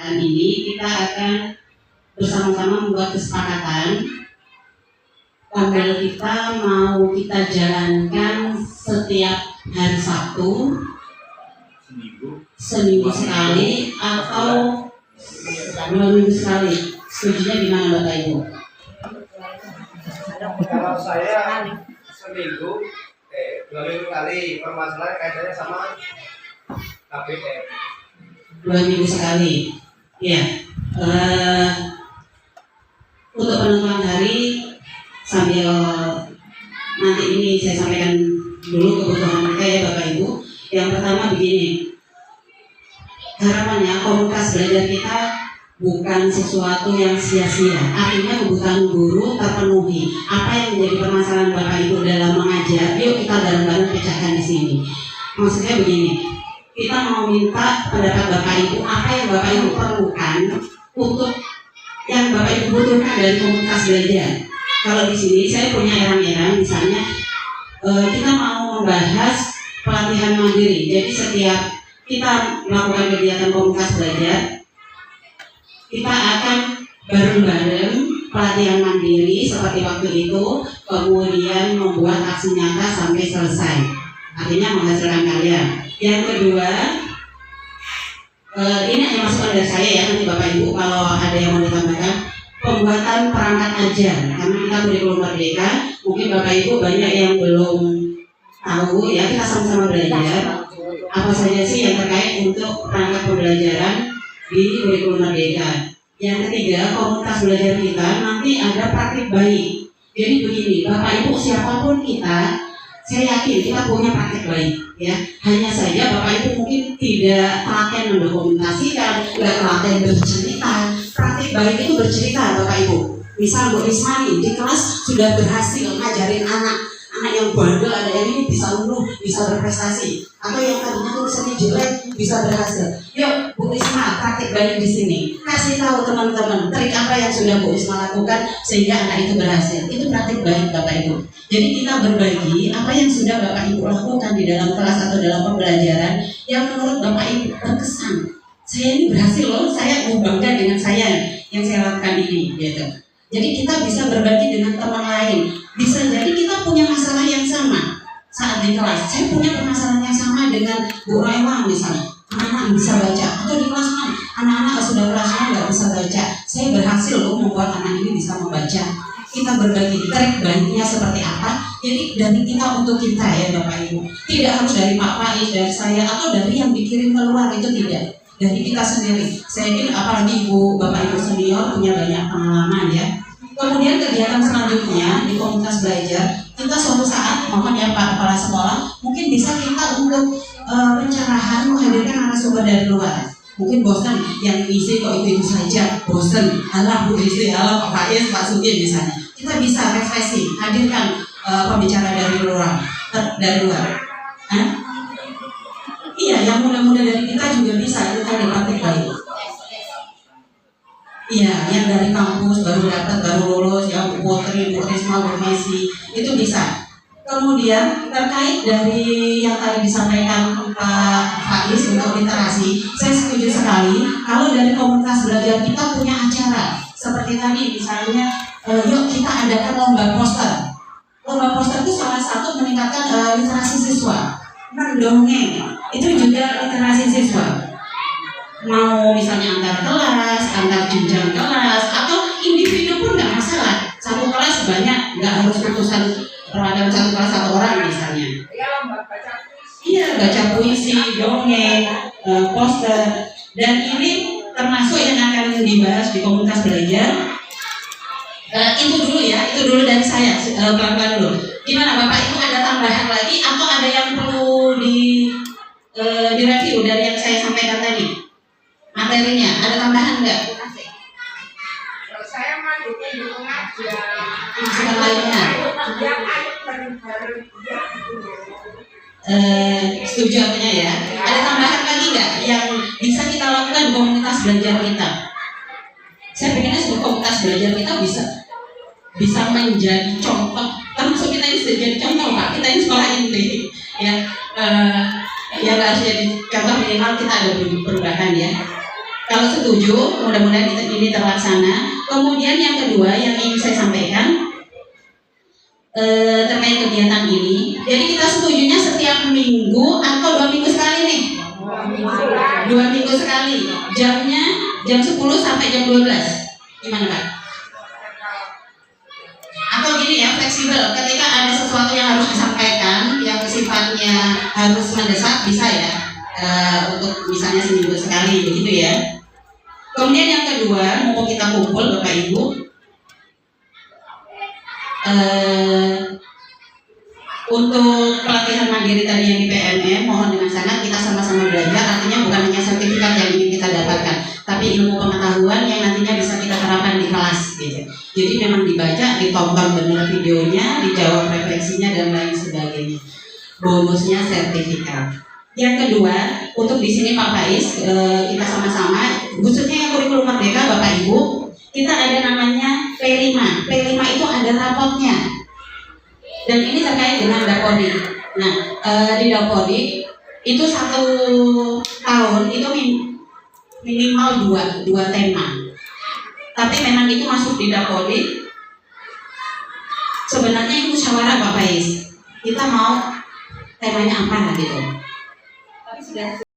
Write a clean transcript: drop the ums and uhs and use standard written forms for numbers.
kesempatan ini kita akan bersama-sama membuat kesepakatan tanggal kita mau kita jalankan setiap hari Sabtu seminggu sekali atau 2 minggu sekali. Setujunya gimana Bapak Ibu? Kalau saya seminggu 2 minggu kali, permasalahan kaitannya sama KPR 2 minggu sekali. Ya. Untuk penentuan hari sambil nanti ini saya sampaikan dulu kebutuhan kita ya Bapak Ibu. Yang pertama begini, harapannya komunitas belajar kita bukan sesuatu yang sia-sia. Artinya kebutuhan guru terpenuhi. Apa yang menjadi permasalahan Bapak Ibu dalam mengajar, yuk kita bareng-bareng pecahkan di sini. Maksudnya begini, kita mau minta pendapat Bapak Ibu apa yang Bapak Ibu perlukan untuk yang Bapak Ibu butuhkan dari komunitas belajar. Kalau di sini saya punya erang-erang, misalnya kita mau membahas pelatihan mandiri. Jadi setiap kita melakukan kegiatan komunitas belajar, kita akan bareng-bareng pelatihan mandiri seperti waktu itu, kemudian membuat aksi nyata sampai selesai. Artinya menghasilkan karya. Yang kedua, ini hanya masukan dari saya ya, nanti Bapak Ibu kalau ada yang mau ditambahkan, pembuatan perangkat ajar. Karena kita kurikulum merdeka, mungkin Bapak Ibu banyak yang belum tahu ya, kita sama-sama belajar apa saja sih yang terkait untuk perangkat pembelajaran di kurikulum merdeka. Yang ketiga, komunitas belajar kita nanti ada praktik baik. Jadi begini, Bapak Ibu siapapun kita, saya yakin kita punya praktik baik ya. Hanya saja Bapak Ibu mungkin tidak telaten mendokumentasikan, tidak telaten bercerita. Praktik baik itu bercerita Bapak Ibu. Misal Bu Risma nih di kelas sudah berhasil ngajarin anak yang bandel, ada yang ini bisa luluh, bisa berprestasi, atau yang tadinya tulisannya jelek bisa berhasil. Yuk Bu Risma praktik baik di sini, kasih tahu teman-teman trik apa yang sudah Bu Risma lakukan sehingga anak itu berhasil. Itu praktik baik Bapak Ibu. Jadi kita berbagi apa yang sudah Bapak Ibu lakukan di dalam kelas atau dalam pembelajaran yang menurut Bapak Ibu berkesan. Saya ini berhasil loh, saya bangga dengan saya yang saya lakukan ini, gitu. Jadi kita bisa berbagi dengan teman lain. Bisa jadi kita punya masalah yang sama saat di kelas. Saya punya permasalahan yang sama dengan Bu Rewa misalnya. Anak-anak bisa baca. Atau di kelas kan, anak-anak sudah kelas nggak bisa baca. Saya berhasil loh membuat anak ini bisa membaca. Kita berbagi trik baiknya seperti apa. Jadi dari kita untuk kita ya Bapak Ibu. Tidak harus dari Pak Faiz, dari saya, atau dari yang dikirim keluar, itu tidak. Dari kita sendiri. Saya yakin apalagi Ibu, Bapak Ibu senior punya banyak pengalaman ya. Kemudian kegiatan selanjutnya di komunitas belajar, kita suatu saat, mohon ya Pak Kepala Sekolah, mungkin bisa kita untuk pencerahan menghadirkan narasumber dari luar. Mungkin bosan yang isi kok itu saja, bosan. Alah Bu Isi, alah Pak Faiz, Pak Sugi misalnya. Kita bisa refreshing, hadirkan pembicara dari luar, Hah? Iya, yang muda-muda dari kita juga bisa, itu tadi praktik baik. Iya, yang dari kampus baru dapat, baru lulus, yang Bu Putri, Bu Risma, Bu Messi, itu bisa. Kemudian terkait dari yang tadi disampaikan Pak Faiz untuk literasi, saya setuju sekali kalau dari komunitas belajar kita punya acara seperti tadi misalnya, yuk kita adakan lomba poster. Lomba poster itu salah satu meningkatkan literasi siswa. Mendongeng itu juga literasi siswa. Mau misalnya antar kelas, antar jenjang kelas, atau individu pun nggak masalah. Satu kelas banyak, nggak harus putusan terhadap satu kelas satu orang misalnya. Iya, baca puisi, dongeng, poster, dan ini termasuk yang akan dibahas di komunitas belajar. Itu dulu ya, itu dulu dari saya, pelan-pelan dulu. Gimana Bapak Ibu, ada tambahan lagi atau ada yang perlu direview dari yang saya sampaikan tadi? Materinya, ada tambahan nggak? Kalau saya mah dukung aja. Masukan lainnya? Setuju artinya ya. Ada tambahan lagi nggak yang bisa kita lakukan di komunitas belajar kita? Saya pengennya sebuah komunitas belajar kita bisa menjadi contoh. Termasuk kita ini jadi contoh Pak. Kita ini sekolah inti, ya. Yang harus jadi contoh minimal kita ada perubahan ya. Kalau setuju, mudah-mudahan ini terlaksana. Kemudian yang kedua yang ingin saya sampaikan terkait kegiatan ini. Jadi kita setujunya setiap minggu atau 2 minggu sekali nih? 2 minggu sekali. Jamnya jam 10 sampai jam 12. Gimana Pak? Atau gini ya, fleksibel. Ketika ada sesuatu yang harus disampaikan, yang sifatnya harus mendesak, bisa ya. Untuk misalnya seminggu sekali, begitu ya. Kemudian yang kedua, mumpung kita kumpul Bapak Ibu, untuk pelatihan mandiri tadi yang di PMM, mohon dengan sangat kita sama-sama belajar. Artinya bukan hanya sertifikat yang ingin kita dapatkan, tapi ilmu pengetahuan yang nantinya bisa kita terapkan di kelas gitu. Jadi memang dibaca, ditonton benar videonya, dijawab refleksinya dan lain sebagainya. Bonusnya sertifikat. Yang kedua, untuk di sini Pak Faiz, kita sama-sama, khususnya yang kurikulum merdeka Bapak Ibu, kita ada namanya P5. P5 itu ada rapotnya. Dan ini terkait dengan Dapodi. Nah, di Dapodi itu 1 tahun itu minimal 2 tema. Tapi memang itu masuk di Dapodi. Sebenarnya itu musyawarah Pak Faiz. Kita mau temanya apa gitu. Tapi sudah